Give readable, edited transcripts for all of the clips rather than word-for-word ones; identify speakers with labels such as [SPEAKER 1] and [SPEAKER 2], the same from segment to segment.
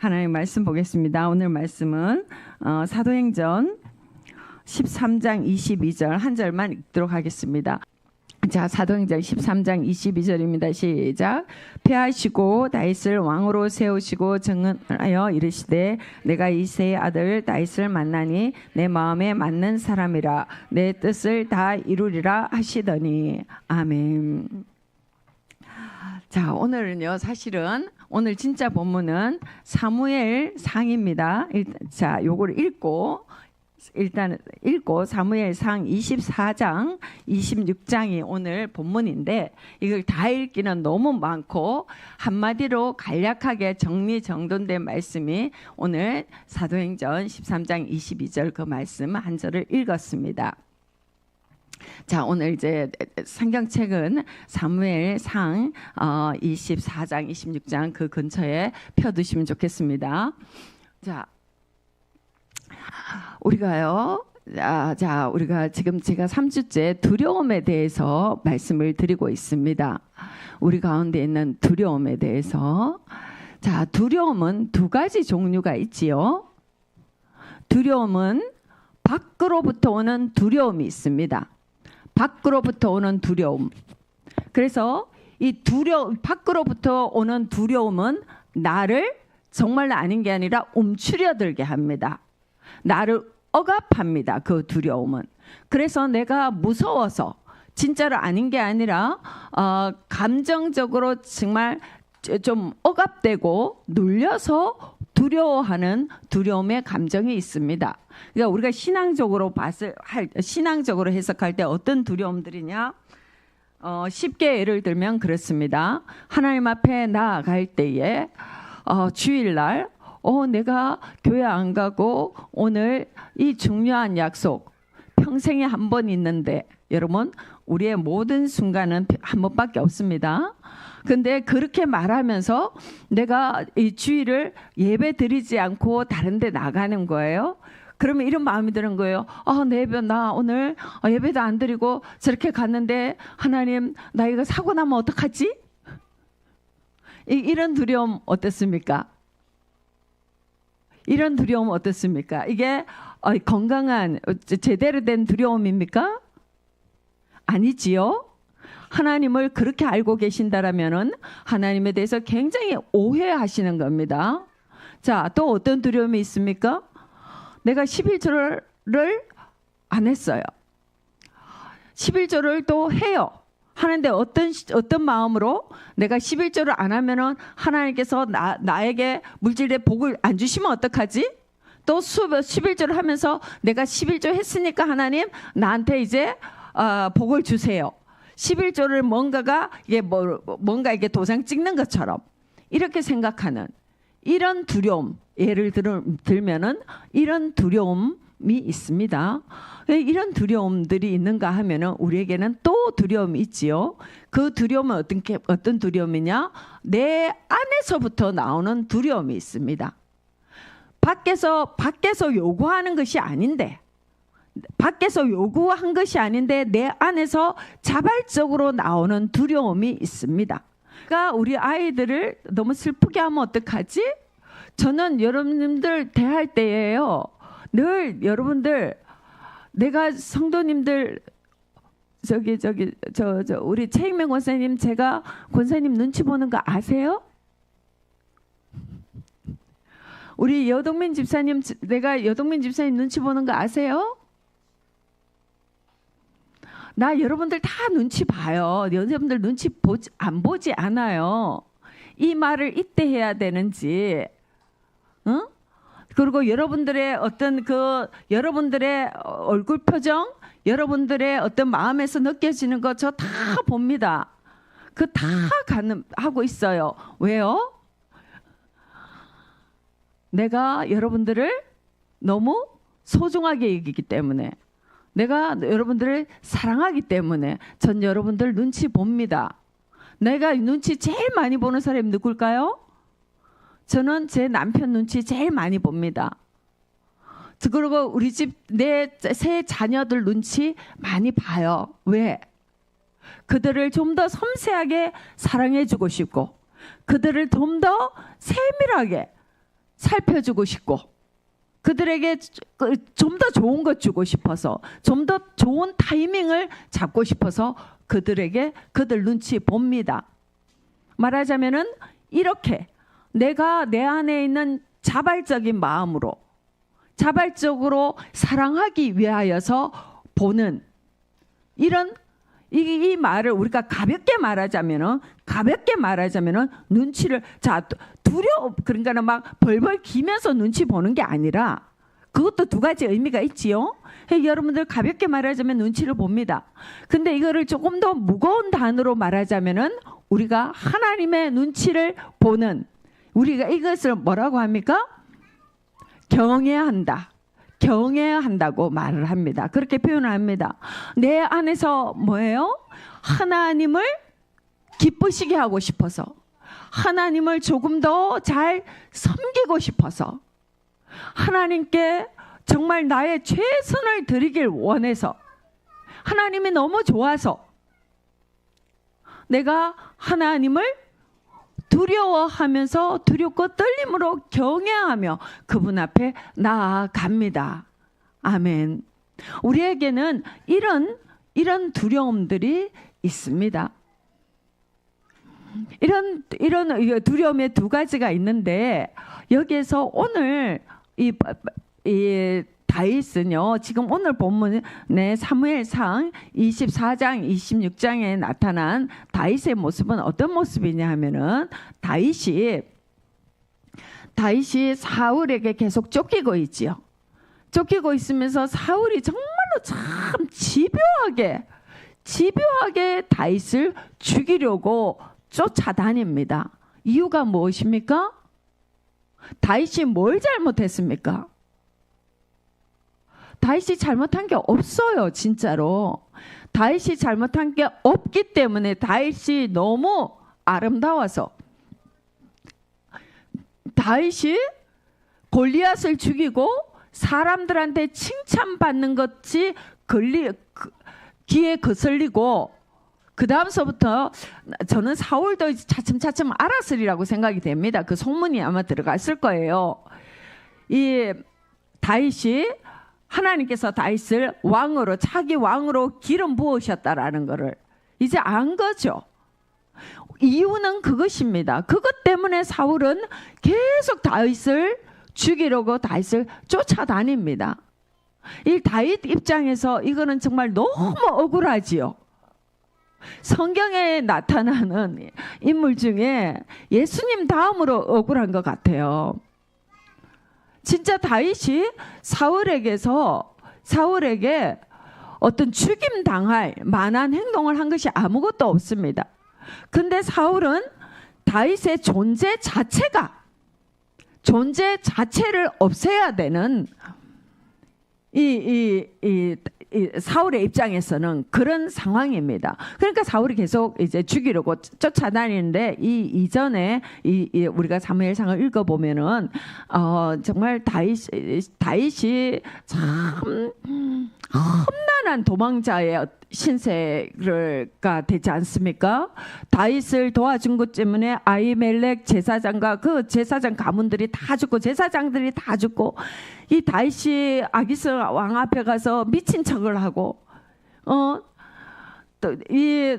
[SPEAKER 1] 하나님 말씀 보겠습니다. 오늘 말씀은 사도행전 13장 22절 한 절만 읽도록 하겠습니다. 자, 사도행전 13장 22절입니다. 시작. 폐하시고 다윗을 왕으로 세우시고 정하여 이르시되 내가 이새의 아들 다윗을 만나니 내 마음에 맞는 사람이라 내 뜻을 다 이루리라 하시더니 아멘. 자, 오늘은요, 사실은 오늘 진짜 본문은 사무엘 상입니다. 자, 요거를 일단 읽고 사무엘상 24장, 26장이 오늘 본문인데 이걸 다 읽기는 너무 많고 한마디로 간략하게 정리정돈된 말씀이 오늘 사도행전 13장 22절 그 말씀 한 절을 읽었습니다. 자, 오늘 이제 성경책은 사무엘상 24장, 26장 그 근처에 펴두시면 좋겠습니다. 자, 우리가요. 우리가 지금 제가 3주째 두려움에 대해서 말씀을 드리고 있습니다. 우리 가운데 있는 두려움에 대해서. 자, 두려움은 두 가지 종류가 있지요. 두려움은 밖으로부터 오는 두려움이 있습니다. 밖으로부터 오는 두려움. 그래서 이 밖으로부터 오는 두려움은 나를 정말 아닌 게 아니라 움츠려들게 합니다. 나를 억압합니다. 그 두려움은. 그래서 내가 무서워서 진짜로 아닌 게 아니라 감정적으로 정말 좀 억압되고 눌려서 두려워하는 두려움의 감정이 있습니다. 그러니까 우리가 신앙적으로 해석할 때 어떤 두려움들이냐? 쉽게 예를 들면 그렇습니다. 하나님 앞에 나아갈 때에 주일날 내가 교회 안 가고 오늘 이 중요한 약속 평생에 한 번 있는데, 여러분 우리의 모든 순간은 한 번밖에 없습니다. 근데 그렇게 말하면서 내가 이 주일을 예배 드리지 않고 다른 데 나가는 거예요. 그러면 이런 마음이 드는 거예요. 나 오늘 예배도 안 드리고 저렇게 갔는데 하나님 나 이거 사고 나면 어떡하지? 이런 두려움 어떻습니까? 이런 두려움 어떻습니까? 이게 건강한 제대로 된 두려움입니까? 아니지요. 하나님을 그렇게 알고 계신다라면은 하나님에 대해서 굉장히 오해하시는 겁니다. 자, 또 어떤 두려움이 있습니까? 내가 11조를 안 했어요. 11조를 또 해요. 하는데 어떤 마음으로 내가 11조를 안 하면은 하나님께서 나에게 물질의 복을 안 주시면 어떡하지? 또 11조를 하면서 내가 11조 했으니까 하나님 나한테 이제 복을 주세요. 11조를 뭔가 이게 도장 찍는 것처럼 이렇게 생각하는 이런 두려움, 예를 들면은 이런 두려움이 있습니다. 이런 두려움들이 있는가 하면은 우리에게는 또 두려움이 있지요. 그 두려움은 어떤 두려움이냐? 내 안에서부터 나오는 두려움이 있습니다. 밖에서 요구하는 것이 아닌데, 내 안에서 자발적으로 나오는 두려움이 있습니다. 그러니까 우리 아이들을 너무 슬프게 하면 어떡하지? 저는 여러분들 대할 때예요. 늘 여러분들, 내가 성도님들 우리 최익명 권사님, 제가 권사님 눈치 보는 거 아세요? 우리 여동민 집사님, 내가 여동민 집사님 눈치 보는 거 아세요? 나 여러분들 다 눈치 봐요. 여러분들 눈치 안 보지 않아요. 이 말을 이때 해야 되는지, 응? 그리고 여러분들의 여러분들의 얼굴 표정, 여러분들의 어떤 마음에서 느껴지는 거 저 다 봅니다. 그 다 하고 있어요. 왜요? 내가 여러분들을 너무 소중하게 여기기 때문에, 내가 여러분들을 사랑하기 때문에 전 여러분들 눈치 봅니다. 내가 눈치 제일 많이 보는 사람이 누굴까요? 저는 제 남편 눈치 제일 많이 봅니다. 그리고 우리 집 내 세 자녀들 눈치 많이 봐요. 왜? 그들을 좀 더 섬세하게 사랑해주고 싶고, 그들을 좀 더 세밀하게 살펴주고 싶고 그들에게 좀 더 좋은 것 주고 싶어서 좀 더 좋은 타이밍을 잡고 싶어서 그들 눈치 봅니다. 말하자면은 이렇게 내가 내 안에 있는 자발적인 마음으로 자발적으로 사랑하기 위하여서 보는 이런 이 말을 우리가 가볍게 말하자면은 눈치를 그러니까 막 벌벌 기면서 눈치 보는 게 아니라 그것도 두 가지 의미가 있지요. 여러분들 가볍게 말하자면 눈치를 봅니다. 근데 이거를 조금 더 무거운 단어로 말하자면은 우리가 하나님의 눈치를 보는 우리가 이것을 뭐라고 합니까? 경외한다고 말을 합니다. 그렇게 표현을 합니다. 내 안에서 뭐예요? 하나님을 기쁘시게 하고 싶어서 하나님을 조금 더 잘 섬기고 싶어서 하나님께 정말 나의 최선을 드리길 원해서 하나님이 너무 좋아서 내가 하나님을 두려워하면서 두렵고 떨림으로 경외하며 그분 앞에 나아갑니다. 아멘. 우리에게는 이런 두려움들이 있습니다. 이런 두려움의 두 가지가 있는데 여기에서 오늘 이 다윗은요, 지금 오늘 본문의 사무엘상 24장, 26장에 나타난 다윗의 모습은 어떤 모습이냐 하면은 다윗이 사울에게 계속 쫓기고 있지요. 쫓기고 있으면서 사울이 정말로 참 집요하게 다윗을 죽이려고 쫓아다닙니다. 이유가 무엇입니까? 다윗이 뭘 잘못했습니까? 다윗이 잘못한 게 없어요. 진짜로. 다윗이 잘못한 게 없기 때문에 다윗이 너무 아름다워서 다윗이 골리앗을 죽이고 사람들한테 칭찬받는 것이 귀에 거슬리고 그 다음서부터 저는 사울도 차츰차츰 알았으리라고 생각이 됩니다. 그 소문이 아마 들어갔을 거예요. 이 다윗이 하나님께서 다윗을 자기 왕으로 기름 부으셨다라는 것을 이제 안 거죠. 이유는 그것입니다. 그것 때문에 사울은 계속 다윗을 죽이려고 다윗을 쫓아다닙니다. 이 다윗 입장에서 이거는 정말 너무 억울하지요. 성경에 나타나는 인물 중에 예수님 다음으로 억울한 것 같아요. 진짜 다윗이 사울에게 어떤 죽임 당할 만한 행동을 한 것이 아무것도 없습니다. 근데 사울은 다윗의 존재 자체를 없애야 되는 사울의 입장에서는 그런 상황입니다. 그러니까 사울이 계속 이제 죽이려고 쫓아다니는데 이전에 우리가 사무엘상을 읽어보면은 정말 다윗이 참 험난한 도망자의 신세가 되지 않습니까? 다윗을 도와준 것 때문에 아히멜렉 제사장과 그 제사장 가문들이 다 죽고 제사장들이 다 죽고 이 다윗이 아기스 왕 앞에 가서 미친 척을 하고 또 이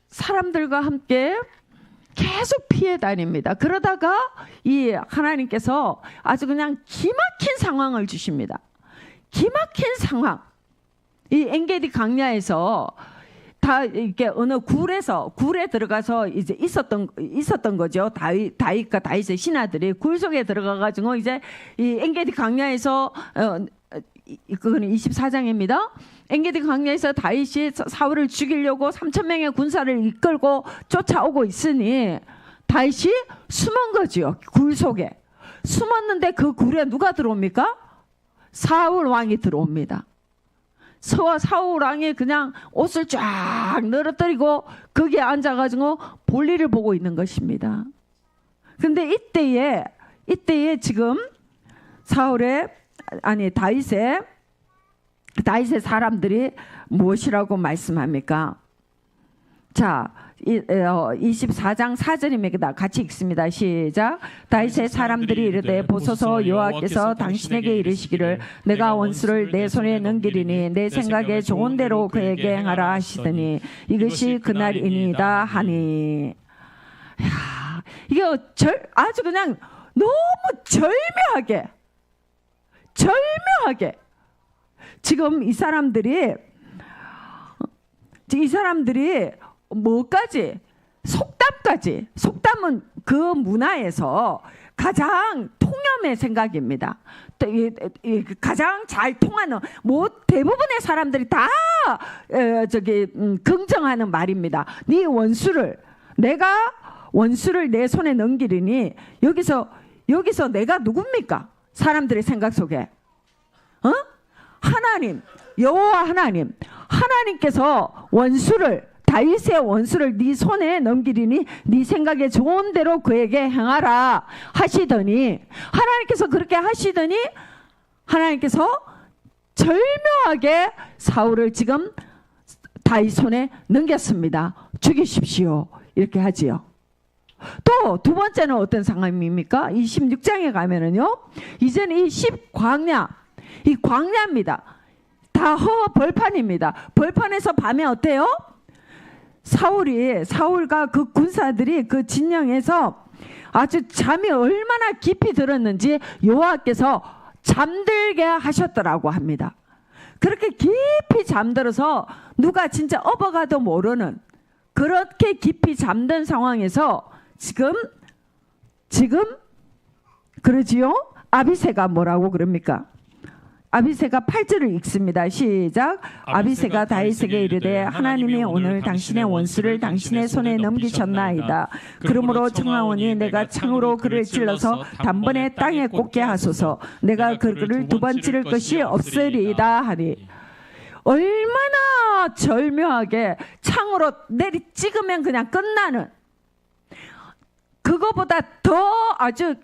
[SPEAKER 1] 사람들과 함께 계속 피해 다닙니다. 그러다가 이 하나님께서 아주 그냥 기막힌 상황을 주십니다. 기막힌 상황. 이 엔게디 광야에서 다 이렇게 어느 굴에 들어가서 이제 있었던 거죠. 다윗과 다윗의 신하들이 굴 속에 들어가 가지고 이제 이 엔게디 광야에서 그거는 24장입니다. 엔게디 광야에서 다윗이 사울을 죽이려고 3,000명의 군사를 이끌고 쫓아오고 있으니 다윗이 숨은 거지요. 굴 속에 숨었는데 그 굴에 누가 들어옵니까? 사울 왕이 들어옵니다. 사울 왕이 그냥 옷을 쫙 늘어뜨리고 거기에 앉아가지고 볼일을 보고 있는 것입니다. 근데 이때에 지금 다윗의 사람들이 무엇이라고 말씀합니까? 자, 24장 4절입니다. 같이 읽습니다. 시작. 다윗의 사람들이 이르되 보소서 여호와께서 당신에게 이르시기를 내가 원수를 내 손에 넘기리니 내 생각에 좋은 대로 그에게 행하라 하시더니 이것이 그날이니이다 하니. 야, 이게 아주 그냥 너무 절묘하게 지금 이 사람들이 뭐까지 속담은 그 문화에서 가장 통념의 생각입니다. 가장 잘 통하는 대부분의 사람들이 다 긍정하는 말입니다. 네 내가 원수를 내 손에 넘기리니 여기서 내가 누굽니까? 사람들의 생각 속에 하나님, 여호와 하나님께서 다윗의 원수를 네 손에 넘기리니 네 생각에 좋은 대로 그에게 행하라 하시더니 하나님께서 그렇게 하시더니 하나님께서 절묘하게 사울을 지금 다윗 손에 넘겼습니다. 죽이십시오. 이렇게 하지요. 또 두 번째는 어떤 상황입니까? 26장에 가면은요. 이제는 이 광야입니다. 다 벌판입니다. 벌판에서 밤에 어때요? 사울과 그 군사들이 그 진영에서 아주 잠이 얼마나 깊이 들었는지 여호와께서 잠들게 하셨더라고 합니다. 그렇게 깊이 잠들어서 누가 진짜 업어가도 모르는 그렇게 깊이 잠든 상황에서 지금 그러지요? 아비새가 뭐라고 그럽니까? 아비새가 8절을 읽습니다. 시작. 아비새가 다윗에게 이르되 하나님이 오늘 당신의 원수를 당신의 손에 넘기셨나이다. 그러므로 청하오니 내가 창으로 그를 찔러서 단번에 땅에 꽂게 하소서. 내가 그를 두 번 찌를 것이 없으리이다 하니. 얼마나 절묘하게 창으로 찍으면 그냥 끝나는, 그거보다 더 아주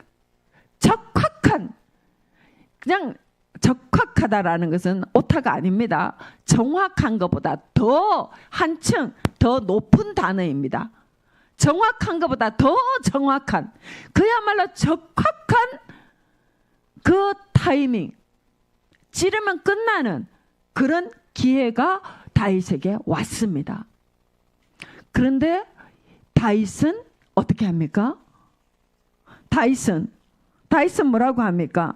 [SPEAKER 1] 적확하다라는 것은 오타가 아닙니다. 정확한 것보다 더 한층 더 높은 단어입니다. 정확한 것보다 더 정확한, 그야말로 적확한 그 타이밍, 찌르면 끝나는 그런 기회가 다윗에게 왔습니다. 그런데 다윗은 어떻게 합니까? 다윗은 뭐라고 합니까?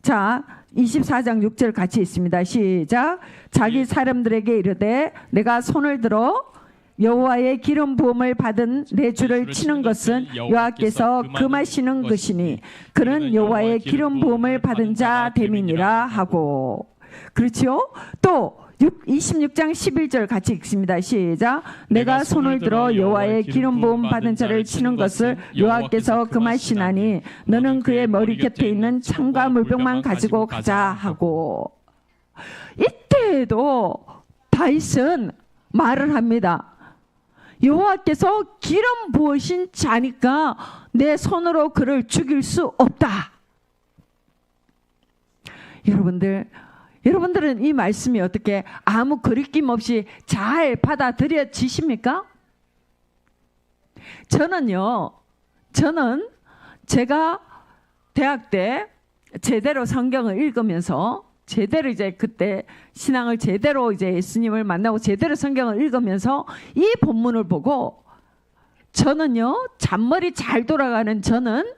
[SPEAKER 1] 자, 24장 6절 같이 있습니다. 시작. 자기 사람들에게 이르되 내가 손을 들어 여호와의 기름 부음을 받은 내 주를 치는 것은 여호와께서 금하시는 것이니 그는 여호와의 기름 부음을 받은 자 됨이니라 하고. 그렇죠? 또 26장 11절 같이 읽습니다. 시작. 내가 손을 들어 여호와의 기름 부음 받은 자를 치는 것을 여호와께서 금하시나니 너는 그의 머리 곁에 있는 창과 물병만 가지고 가자 하고. 이때에도 다윗은 말을 합니다. 여호와께서 기름 부으신 자니까 내 손으로 그를 죽일 수 없다. 여러분들은 이 말씀이 어떻게 아무 거리낌 없이 잘 받아들여지십니까? 저는 제가 대학 때 제대로 성경을 읽으면서 제대로 이제 그때 신앙을 제대로 이제 예수님을 만나고 제대로 성경을 읽으면서 이 본문을 보고 저는요, 잔머리 잘 돌아가는 저는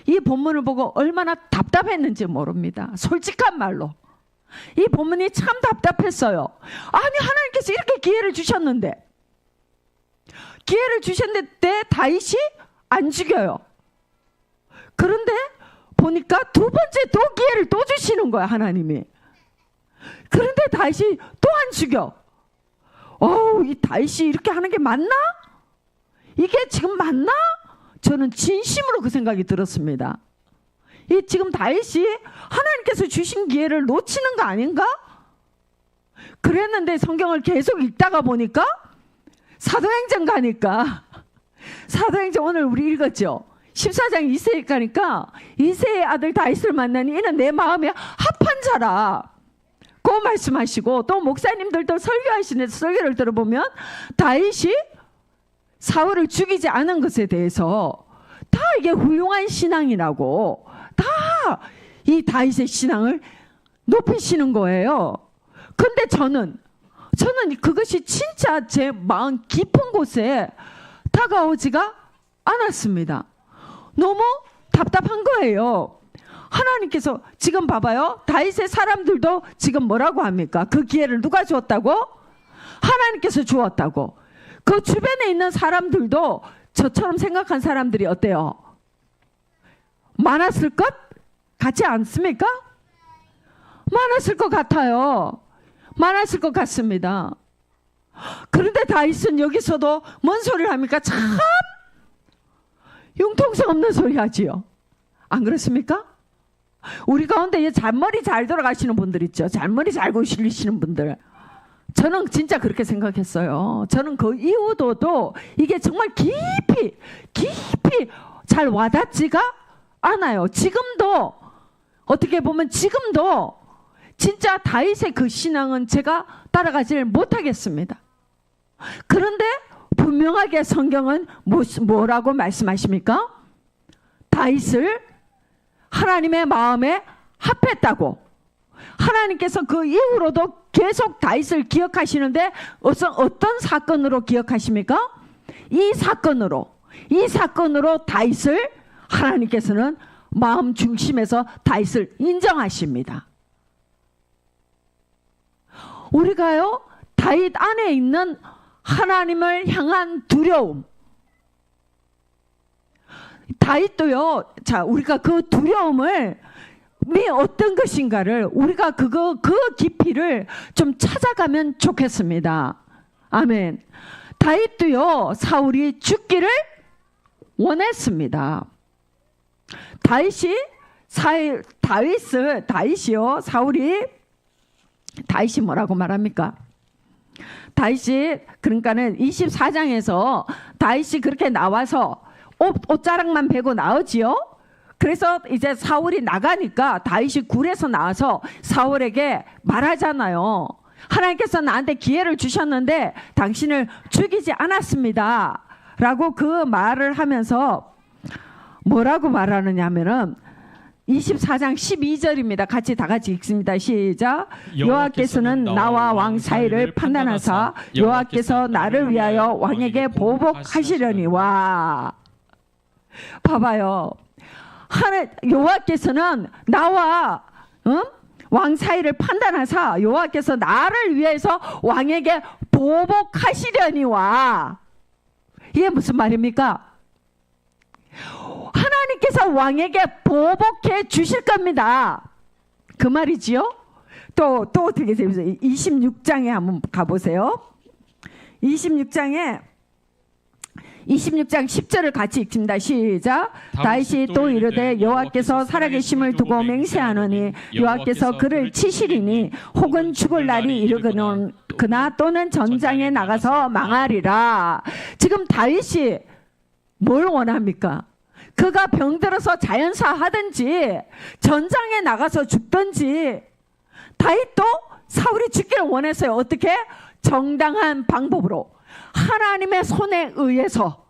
[SPEAKER 1] 이 본문을 보고 얼마나 답답했는지 모릅니다. 솔직한 말로. 이 본문이 참 답답했어요. 아니, 하나님께서 이렇게 기회를 주셨는데 다윗이 안 죽여요. 그런데 보니까 두 번째 또 기회를 또 주시는 거야, 하나님이. 그런데 다윗이 또 안 죽여. 이 다윗이 이렇게 하는 게 맞나? 이게 지금 맞나? 저는 진심으로 그 생각이 들었습니다. 이 지금 다윗이 하나님께서 주신 기회를 놓치는 거 아닌가? 그랬는데 성경을 계속 읽다가 보니까 사도행전 가니까 사도행전 오늘 우리 읽었죠. 14장 이새에 가니까 이새의 아들 다윗을 만나니 이는 내 마음에 합한 자라. 그 말씀하시고 또 목사님들도 설교하시는 설교를 들어보면 다윗이 사울을 죽이지 않은 것에 대해서 다 이게 훌륭한 신앙이라고 다 이 다윗의 신앙을 높이시는 거예요. 근데 저는 그것이 진짜 제 마음 깊은 곳에 다가오지가 않았습니다. 너무 답답한 거예요. 하나님께서 지금 봐봐요. 다윗의 사람들도 지금 뭐라고 합니까? 그 기회를 누가 주었다고? 하나님께서 주었다고. 그 주변에 있는 사람들도 저처럼 생각한 사람들이 어때요? 많았을 것 같지 않습니까? 많았을 것 같아요. 많았을 것 같습니다. 그런데 다윗은 여기서도 뭔 소리를 합니까? 참 융통성 없는 소리 하지요. 안 그렇습니까? 우리 가운데 잔머리 잘 돌아가시는 분들 있죠. 잔머리 잘 굴리시는 분들. 저는 진짜 그렇게 생각했어요. 저는 그 이후도 이게 정말 깊이 잘 와닿지가 않아요. 지금도 어떻게 보면 지금도 진짜 다윗의 그 신앙은 제가 따라가지를 못하겠습니다. 그런데 분명하게 성경은 뭐라고 말씀하십니까? 다윗을 하나님의 마음에 합했다고. 하나님께서 그 이후로도 계속 다윗을 기억하시는데 어떤 사건으로 기억하십니까? 이 사건으로 다윗을 하나님께서는 마음 중심에서 다윗을 인정하십니다. 우리가요, 다윗 안에 있는 하나님을 향한 두려움. 다윗도요, 자, 우리가 그 두려움을 어떤 것인가를 우리가 그 깊이를 좀 찾아가면 좋겠습니다. 아멘. 다윗도요, 사울이 죽기를 원했습니다. 다윗이 뭐라고 말합니까? 다윗이 그러니까는 24장에서 다윗이 그렇게 나와서 옷자락만 베고 나오지요. 그래서 이제 사울이 나가니까 다윗이 굴에서 나와서 사울에게 말하잖아요. 하나님께서 나한테 기회를 주셨는데 당신을 죽이지 않았습니다. 라고 그 말을 하면서 뭐라고 말하느냐 하면은 24장 12절입니다. 다 같이 읽습니다. 시작. 여호와께서는 나와 왕 사이를 판단하사 여호와께서 나를 위하여 왕에게 보복하시려니와. 봐봐요. 여호와께서는 나와 왕 사이를 판단하사 여호와께서 나를 위해서 왕에게 보복하시려니와. 이게 무슨 말입니까? 하나님께서 왕에게 보복해 주실 겁니다. 그 말이지요. 또 어떻게 되세요? 26장에 한번 가보세요. 26장 10절을 같이 읽습니다. 시작. 다윗이 또 이르되 여호와께서 살아계심을 두고 맹세하노니 여호와께서 그를 치시리니 혹은 죽을 날이 이르거나 또는 전장에 나가서 망하리라. 지금 다윗이 뭘 원합니까? 그가 병들어서 자연사 하든지 전장에 나가서 죽든지 다윗도 사울이 죽기를 원했어요. 어떻게? 정당한 방법으로 하나님의 손에 의해서.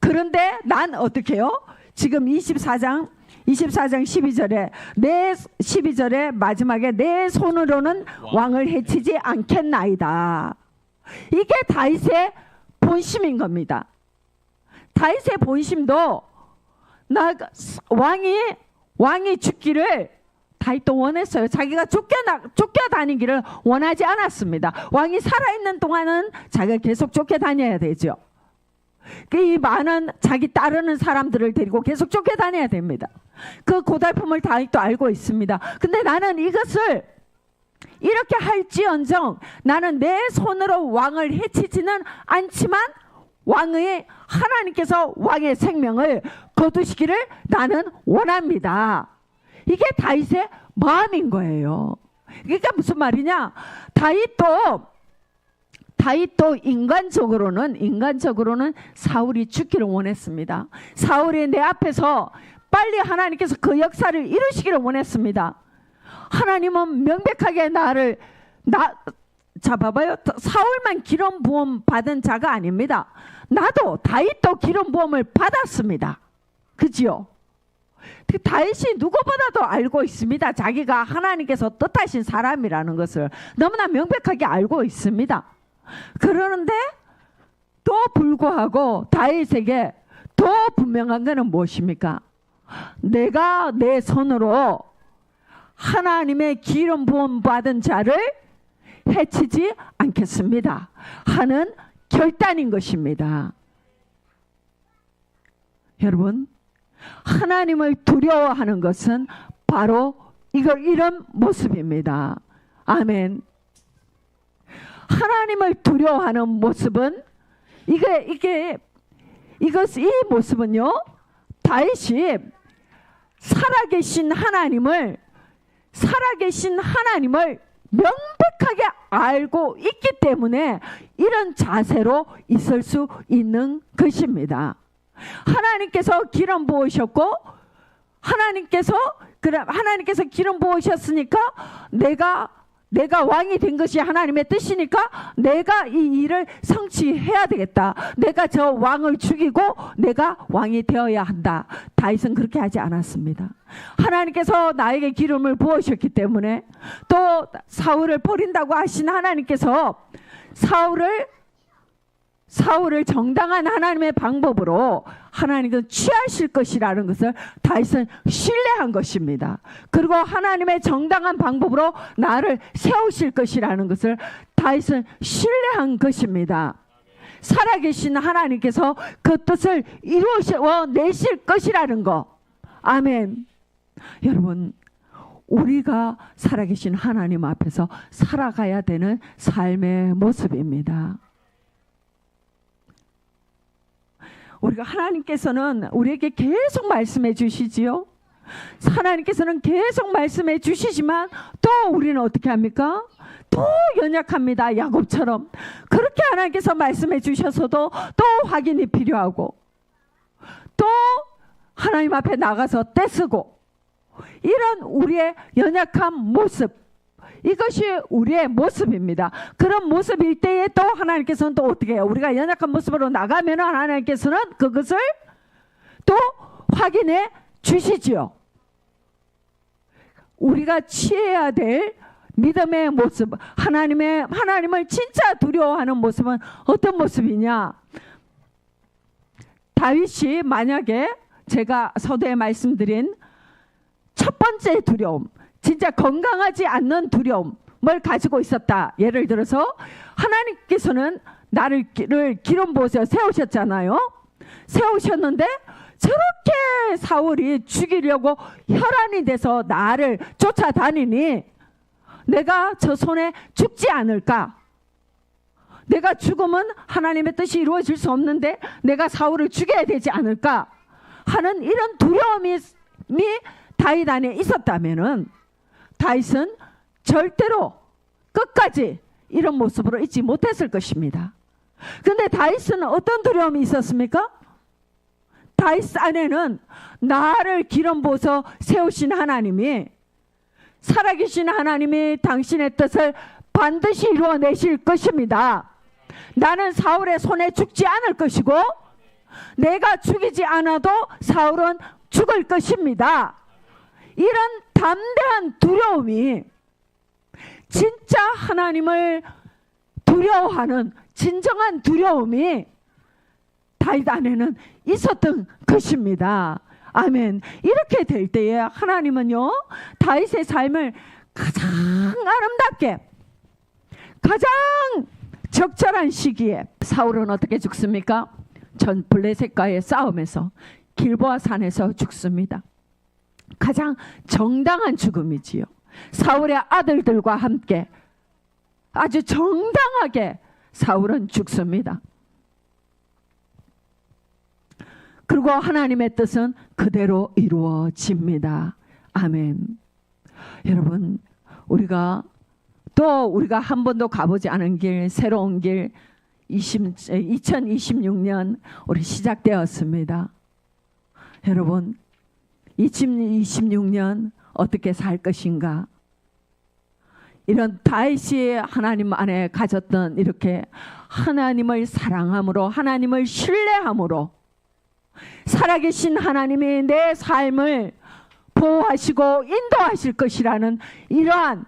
[SPEAKER 1] 그런데 난 어떻게 해요? 지금 24장 12절에 마지막에 내 손으로는 왕을 해치지 않겠나이다. 이게 다윗의 본심인 겁니다. 다윗의 본심도 왕이 죽기를 다윗도 원했어요. 자기가 쫓겨다니기를 원하지 않았습니다. 왕이 살아있는 동안은 자기가 계속 쫓겨다녀야 되죠. 이 많은 자기 따르는 사람들을 데리고 계속 쫓겨다녀야 됩니다. 그 고달픔을 다윗도 알고 있습니다. 근데 나는 이것을 이렇게 할지언정 나는 내 손으로 왕을 해치지는 않지만 하나님께서 왕의 생명을 거두시기를 나는 원합니다. 이게 다윗의 마음인 거예요. 그러니까 무슨 말이냐? 다윗도 인간적으로는 사울이 죽기를 원했습니다. 사울이 내 앞에서 빨리 하나님께서 그 역사를 이루시기를 원했습니다. 하나님은 명백하게 자 봐봐요. 사울만 기름 부음 받은 자가 아닙니다. 나도 다윗도 기름 부음을 받았습니다. 그지요? 다윗이 누구보다도 알고 있습니다. 자기가 하나님께서 뜻하신 사람이라는 것을 너무나 명백하게 알고 있습니다. 그러는데 또 불구하고 다윗에게 더 분명한 것은 무엇입니까? 내가 내 손으로 하나님의 기름 부음 받은 자를 해치지 않겠습니다 하는 결단인 것입니다. 여러분, 하나님을 두려워하는 것은 바로 이런 모습입니다. 아멘. 하나님을 두려워하는 모습은 이 모습은요, 다윗이 살아계신 하나님을 명백하게 알고 있기 때문에 이런 자세로 있을 수 있는 것입니다. 하나님께서 기름 부으셨고, 하나님께서 기름 부으셨으니까 내가 왕이 된 것이 하나님의 뜻이니까 내가 이 일을 성취해야 되겠다. 내가 저 왕을 죽이고 내가 왕이 되어야 한다. 다윗은 그렇게 하지 않았습니다. 하나님께서 나에게 기름을 부으셨기 때문에, 또 사울을 버린다고 하신 하나님께서 사울을 정당한 하나님의 방법으로 하나님은 취하실 것이라는 것을 다윗은 신뢰한 것입니다. 그리고 하나님의 정당한 방법으로 나를 세우실 것이라는 것을 다윗은 신뢰한 것입니다. 살아계신 하나님께서 그 뜻을 이루어내실 것이라는 거. 아멘. 여러분, 우리가 살아계신 하나님 앞에서 살아가야 되는 삶의 모습입니다. 우리가 하나님께서는 우리에게 계속 말씀해 주시지요. 하나님께서는 계속 말씀해 주시지만 또 우리는 어떻게 합니까? 또 연약합니다. 야곱처럼. 그렇게 하나님께서 말씀해 주셔서도 또 확인이 필요하고, 또 하나님 앞에 나가서 떼쓰고, 이런 우리의 연약한 모습, 이것이 우리의 모습입니다. 그런 모습일 때에 또 하나님께서는 또 어떻게 해요? 우리가 연약한 모습으로 나가면 하나님께서는 그것을 또 확인해 주시지요. 우리가 취해야 될 믿음의 모습, 하나님을 진짜 두려워하는 모습은 어떤 모습이냐? 다윗이 만약에 제가 서두에 말씀드린 첫 번째 두려움, 진짜 건강하지 않는 두려움을 가지고 있었다. 예를 들어서 하나님께서는 나를 기름 부어서 세우셨잖아요. 세우셨는데 저렇게 사울이 죽이려고 혈안이 돼서 나를 쫓아다니니 내가 저 손에 죽지 않을까? 내가 죽으면 하나님의 뜻이 이루어질 수 없는데 내가 사울을 죽여야 되지 않을까? 하는 이런 두려움이 다윗 안에 있었다면은 다윗은 절대로 끝까지 이런 모습으로 있지 못했을 것입니다. 그런데 다윗은 어떤 두려움이 있었습니까? 다윗 안에는 나를 기름 부어서 세우신 하나님이, 살아계신 하나님이 당신의 뜻을 반드시 이루어내실 것입니다. 나는 사울의 손에 죽지 않을 것이고 내가 죽이지 않아도 사울은 죽을 것입니다. 이런 담대한 두려움이, 진짜 하나님을 두려워하는 진정한 두려움이 다윗 안에는 있었던 것입니다. 아멘. 이렇게 될 때에 하나님은요, 다윗의 삶을 가장 아름답게, 가장 적절한 시기에, 사울은 어떻게 죽습니까? 전 블레셋과의 싸움에서 길보아 산에서 죽습니다. 가장 정당한 죽음이지요. 사울의 아들들과 함께 아주 정당하게 사울은 죽습니다. 그리고 하나님의 뜻은 그대로 이루어집니다. 아멘. 여러분, 우리가 한 번도 가보지 않은 길, 새로운 길, 2026년 우리 시작되었습니다. 여러분, 2026년 어떻게 살 것인가? 이런 다윗이 하나님 안에 가졌던 이렇게 하나님을 사랑함으로, 하나님을 신뢰함으로, 살아계신 하나님이 내 삶을 보호하시고 인도하실 것이라는 이러한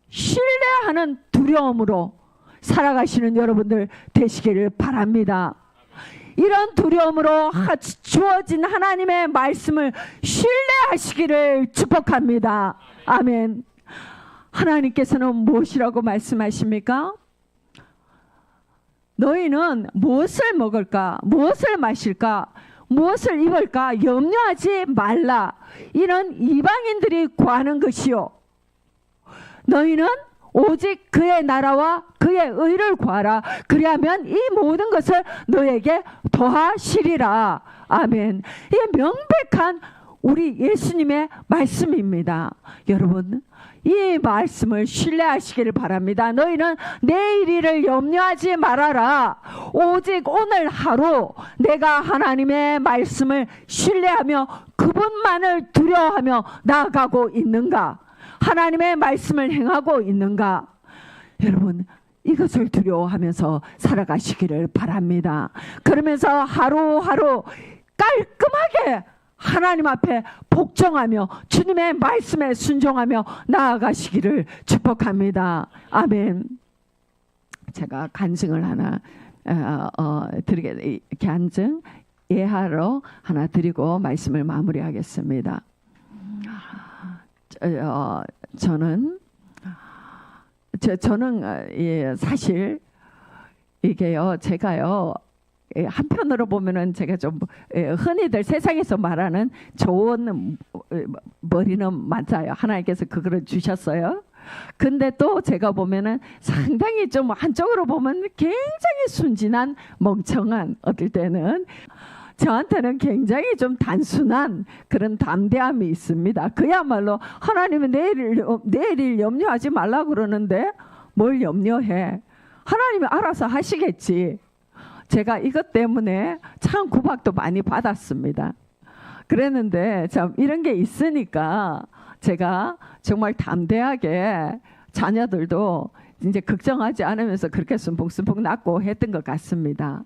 [SPEAKER 1] 신뢰하는 두려움으로 살아가시는 여러분들 되시기를 바랍니다. 이런 두려움으로 주어진 하나님의 말씀을 신뢰하시기를 축복합니다. 아멘. 하나님께서는 무엇이라고 말씀하십니까? 너희는 무엇을 먹을까? 무엇을 마실까? 무엇을 입을까? 염려하지 말라. 이런 이방인들이 구하는 것이요. 너희는 오직 그의 나라와 그의 의를 구하라. 그리하면 이 모든 것을 너에게 더하시리라. 아멘. 이 명백한 우리 예수님의 말씀입니다. 여러분, 이 말씀을 신뢰하시기를 바랍니다. 너희는 내일 일을 염려하지 말아라. 오직 오늘 하루 내가 하나님의 말씀을 신뢰하며 그분만을 두려워하며 나아가고 있는가? 하나님의 말씀을 행하고 있는가? 여러분, 이것을 두려워하면서 살아가시기를 바랍니다. 그러면서 하루하루 깔끔하게 하나님 앞에 복종하며 주님의 말씀에 순종하며 나아가시기를 축복합니다. 아멘. 제가 간증을 하나 간증 예하러 하나 드리고 말씀을 마무리하겠습니다. 저는 사실 이게요, 제가요, 한편으로 보면은 제가 좀 흔히들 세상에서 말하는 좋은 머리는 맞아요. 하나님께서 그거를 주셨어요. 근데 또 제가 보면은 상당히 좀 한쪽으로 보면 굉장히 순진한 멍청한, 어떨 때는 저한테는 굉장히 좀 단순한 그런 담대함이 있습니다. 그야말로 하나님은 내일 염려하지 말라고 그러는데 뭘 염려해? 하나님이 알아서 하시겠지. 제가 이것 때문에 참 구박도 많이 받았습니다. 그랬는데 참 이런 게 있으니까 제가 정말 담대하게 자녀들도 이제 걱정하지 않으면서 그렇게 순풍순풍 낳고 했던 것 같습니다.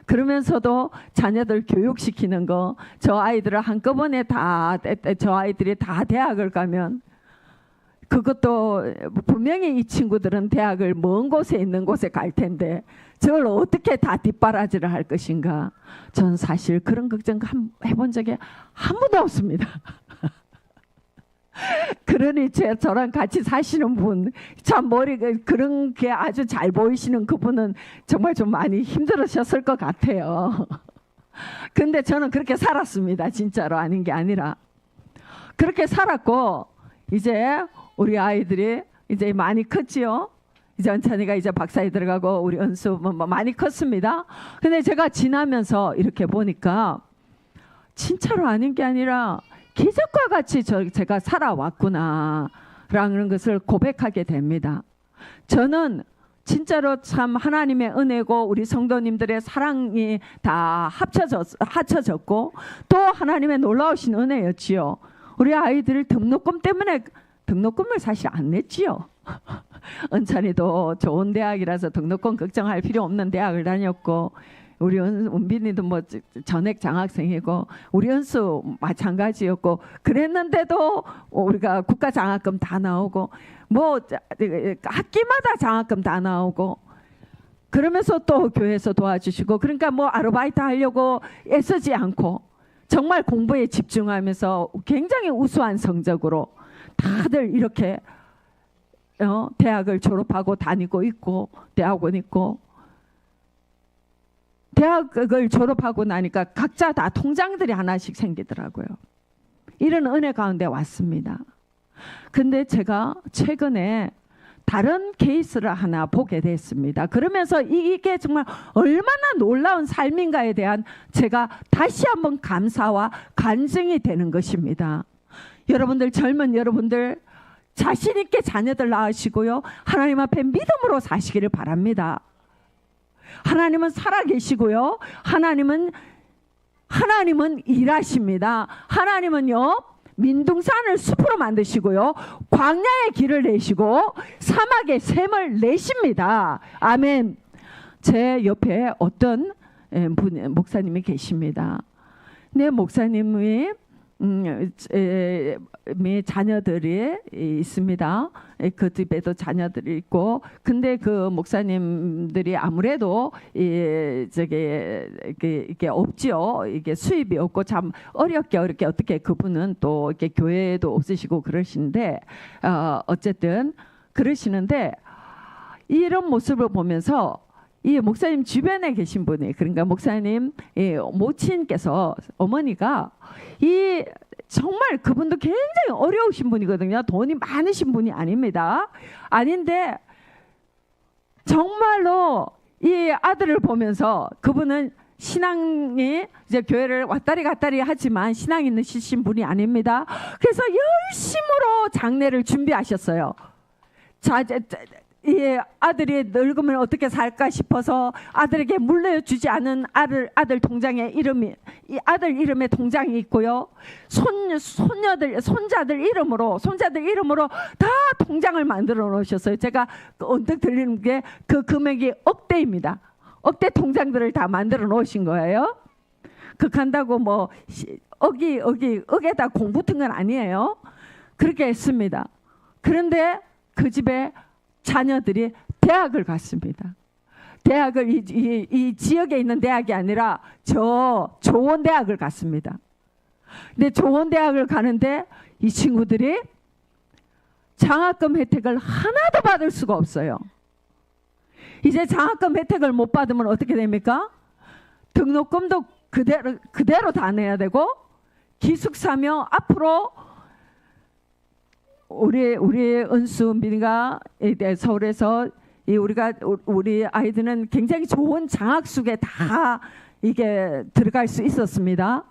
[SPEAKER 1] 그러면서도 자녀들 교육시키는 거, 저 아이들을 한꺼번에 저 아이들이 다 대학을 가면 그것도 분명히 이 친구들은 대학을 먼 곳에 있는 곳에 갈 텐데 저걸 어떻게 다 뒷바라지를 할 것인가. 전 사실 그런 걱정 해본 적이 한 번도 없습니다. 그러니 저랑 같이 사시는 분, 참 머리가 그런 게 아주 잘 보이시는 그분은 정말 좀 많이 힘들으셨을 것 같아요. 근데 저는 그렇게 살았습니다. 진짜로, 아닌 게 아니라. 그렇게 살았고 이제 우리 아이들이 이제 많이 컸지요. 이제 은찬이가 이제 박사에 들어가고 우리 은수 많이 컸습니다. 근데 제가 지나면서 이렇게 보니까 진짜로 아닌 게 아니라 기적과 같이 제가 살아왔구나 라는 것을 고백하게 됩니다. 저는 진짜로 참 하나님의 은혜고 우리 성도님들의 사랑이 다 합쳐졌고 또 하나님의 놀라우신 은혜였지요. 우리 아이들 등록금 때문에 등록금을 사실 안 냈지요. 은찬이도 좋은 대학이라서 등록금 걱정할 필요 없는 대학을 다녔고 우리 은빈이도 뭐 전액 장학생이고 우리 은수 마찬가지였고 그랬는데도 우리가 국가 장학금 다 나오고 뭐 학기마다 장학금 다 나오고 그러면서 또 교회에서 도와주시고 그러니까 뭐 아르바이트 하려고 애쓰지 않고 정말 공부에 집중하면서 굉장히 우수한 성적으로 다들 이렇게 대학을 졸업하고 다니고 있고 대학원 있고 대학을 졸업하고 나니까 각자 다 통장들이 하나씩 생기더라고요. 이런 은혜 가운데 왔습니다. 근데 제가 최근에 다른 케이스를 하나 보게 됐습니다. 그러면서 이게 정말 얼마나 놀라운 삶인가에 대한 제가 다시 한번 감사와 간증이 되는 것입니다. 여러분들, 젊은 여러분들 자신 있게 자녀들 낳으시고요. 하나님 앞에 믿음으로 사시기를 바랍니다. 하나님은 살아계시고요. 하나님은 일하십니다. 하나님은요, 민둥산을 숲으로 만드시고요. 광야의 길을 내시고 사막에 샘을 내십니다. 아멘. 제 옆에 어떤 목사님이 계십니다. 네, 목사님이 자녀들이 있습니다. 그 집에도 자녀들이 있고, 근데 그 목사님들이 아무래도 이게 없지요. 이게 수입이 없고 참 어렵게 어떻게 그분은 또 이렇게 교회도 없으시고 그러시는데 어쨌든 그러시는데 이런 모습을 보면서 이 목사님 주변에 계신 분이, 그러니까 목사님 모친께서, 어머니가 정말 그분도 굉장히 어려우신 분이거든요. 돈이 많으신 분이 아닙니다. 아닌데 정말로 이 아들을 보면서, 그분은 신앙이 이제 교회를 왔다리 갔다리 하지만 신앙 있으신 분이 아닙니다. 그래서 열심으로 장례를 준비하셨어요. 이 아들이 늙으면 어떻게 살까 싶어서 아들에게 물려주지 않은 아들 통장에 이 아들 이름에 통장이 있고요. 손자들 이름으로 다 통장을 만들어 놓으셨어요. 제가 언뜻 들리는 게 그 금액이 억대입니다. 억대 통장들을 다 만들어 놓으신 거예요. 극한다고 뭐 억에다 공 붙은 건 아니에요. 그렇게 했습니다. 그런데 그 집에 자녀들이 대학을 갔습니다. 대학을 이 지역에 있는 대학이 아니라 저 좋은 대학을 갔습니다. 근데 좋은 대학을 가는데 이 친구들이 장학금 혜택을 하나도 받을 수가 없어요. 이제 장학금 혜택을 못 받으면 어떻게 됩니까? 등록금도 그대로 다 내야 되고, 기숙사며 앞으로 우리 은수민이가 서울에서 우리 아이들은 굉장히 좋은 장학숙에 다 이게 들어갈 수 있었습니다.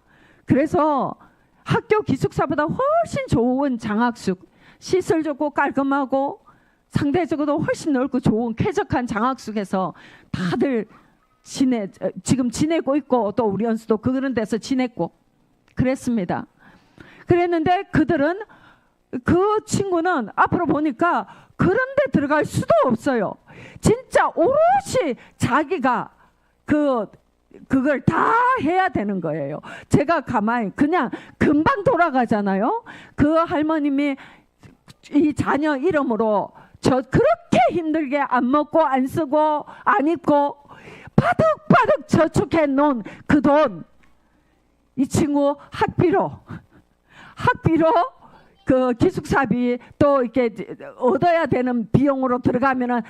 [SPEAKER 1] 그래서 학교 기숙사보다 훨씬 좋은 장학숙, 시설 좋고 깔끔하고 상대적으로 훨씬 넓고 좋은 쾌적한 장학숙에서 다들 지금 지내고 있고, 또 우리 연수도 그런 데서 지냈고 그랬습니다. 그랬는데 그 친구는 앞으로 보니까 그런 데 들어갈 수도 없어요. 진짜 오롯이 자기가 그걸 다 해야 되는 거예요. 제가 가만히 그냥 금방 돌아가잖아요. 그 할머님이 이 자녀 이름으로 그렇게 힘들게 안 먹고 안 쓰고 안 입고 바득바득 저축해 놓은 그 돈, 이 친구 학비로 그 기숙사비 또 이렇게 얻어야 되는 비용으로 들어가면은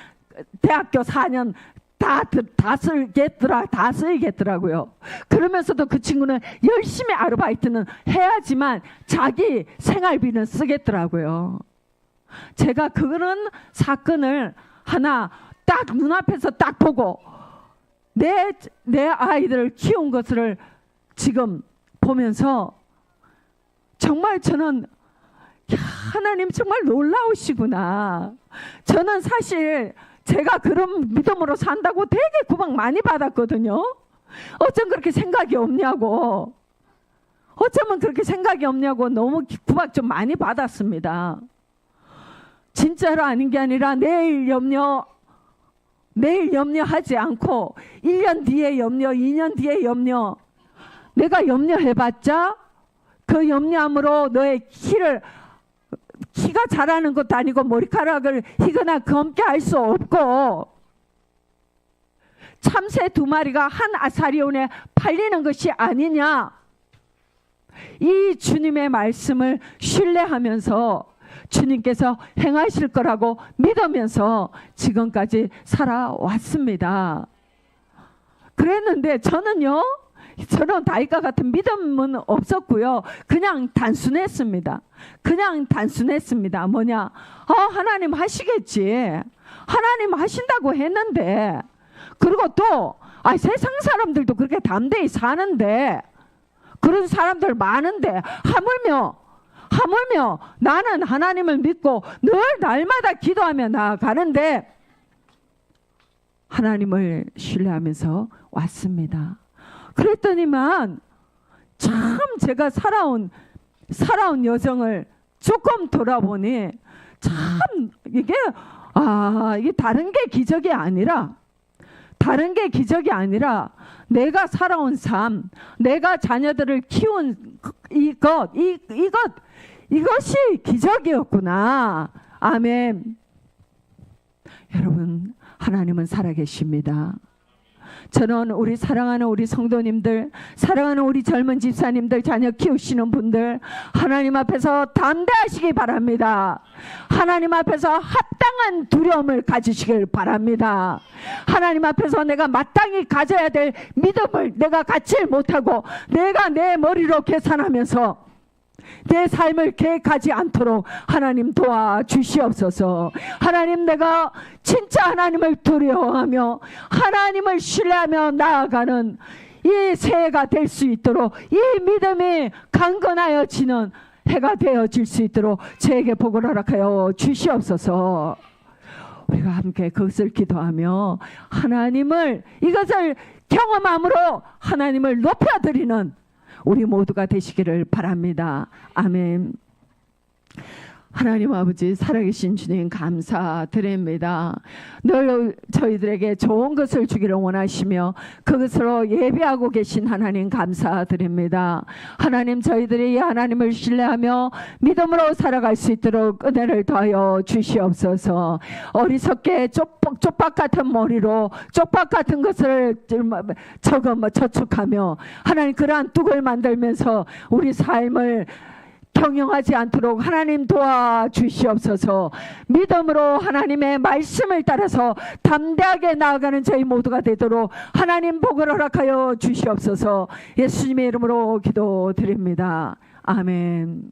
[SPEAKER 1] 대학교 4년 다 쓰이겠더라고요. 그러면서도 그 친구는 열심히 아르바이트는 해야지만 자기 생활비는 쓰겠더라고요. 제가 그런 사건을 하나 딱 눈앞에서 딱 보고 내 아이들을 키운 것을 지금 보면서 정말 저는 하나님 정말 놀라우시구나. 저는 사실 제가 그런 믿음으로 산다고 되게 구박 많이 받았거든요. 어쩜 그렇게 생각이 없냐고. 어쩌면 그렇게 생각이 없냐고 너무 구박 좀 많이 받았습니다. 진짜로 아닌 게 아니라 내일 염려하지 않고 1년 뒤에 염려, 2년 뒤에 염려. 내가 염려해봤자 그 염려함으로 너의 키가 자라는 것도 아니고 머리카락을 희거나 검게 할 수 없고, 참새 2마리가 한 아사리온에 팔리는 것이 아니냐. 이 주님의 말씀을 신뢰하면서 주님께서 행하실 거라고 믿으면서 지금까지 살아왔습니다. 그랬는데 저는 다윗과 같은 믿음은 없었고요. 그냥 단순했습니다. 뭐냐? 하나님 하시겠지. 하나님 하신다고 했는데, 그리고 또 세상 사람들도 그렇게 담대히 사는데, 그런 사람들 많은데 하물며 나는 하나님을 믿고 늘 날마다 기도하며 나아가는데 하나님을 신뢰하면서 왔습니다. 그랬더니만 참 제가 살아온 살아온 여정을 조금 돌아보니 참 이게 다른 게 기적이 아니라 내가 살아온 삶, 내가 자녀들을 키운 이것이 기적이었구나. 아멘. 여러분, 하나님은 살아계십니다. 저는 우리 사랑하는 우리 성도님들, 사랑하는 우리 젊은 집사님들, 자녀 키우시는 분들, 하나님 앞에서 담대하시기 바랍니다. 하나님 앞에서 합당한 두려움을 가지시길 바랍니다. 하나님 앞에서 내가 마땅히 가져야 될 믿음을 내가 갖지 못하고 내가 내 머리로 계산하면서 내 삶을 계획하지 않도록 하나님 도와주시옵소서. 하나님, 내가 진짜 하나님을 두려워하며 하나님을 신뢰하며 나아가는 이 새해가 될 수 있도록, 이 믿음이 강건하여지는 해가 되어질 수 있도록 저에게 복을 허락하여 주시옵소서. 우리가 함께 그것을 기도하며 하나님을, 이것을 경험함으로 하나님을 높여드리는 우리 모두가 되시기를 바랍니다. 아멘. 하나님 아버지, 살아계신 주님 감사드립니다. 늘 저희들에게 좋은 것을 주기를 원하시며 그것으로 예비하고 계신 하나님 감사드립니다. 하나님, 저희들이 이 하나님을 신뢰하며 믿음으로 살아갈 수 있도록 은혜를 더하여 주시옵소서. 어리석게 쪽박 같은 머리로 쪽박 같은 것을 저축하며 하나님, 그러한 뚝을 만들면서 우리 삶을 경영하지 않도록 하나님 도와주시옵소서. 믿음으로 하나님의 말씀을 따라서 담대하게 나아가는 저희 모두가 되도록 하나님 복을 허락하여 주시옵소서. 예수님의 이름으로 기도드립니다. 아멘.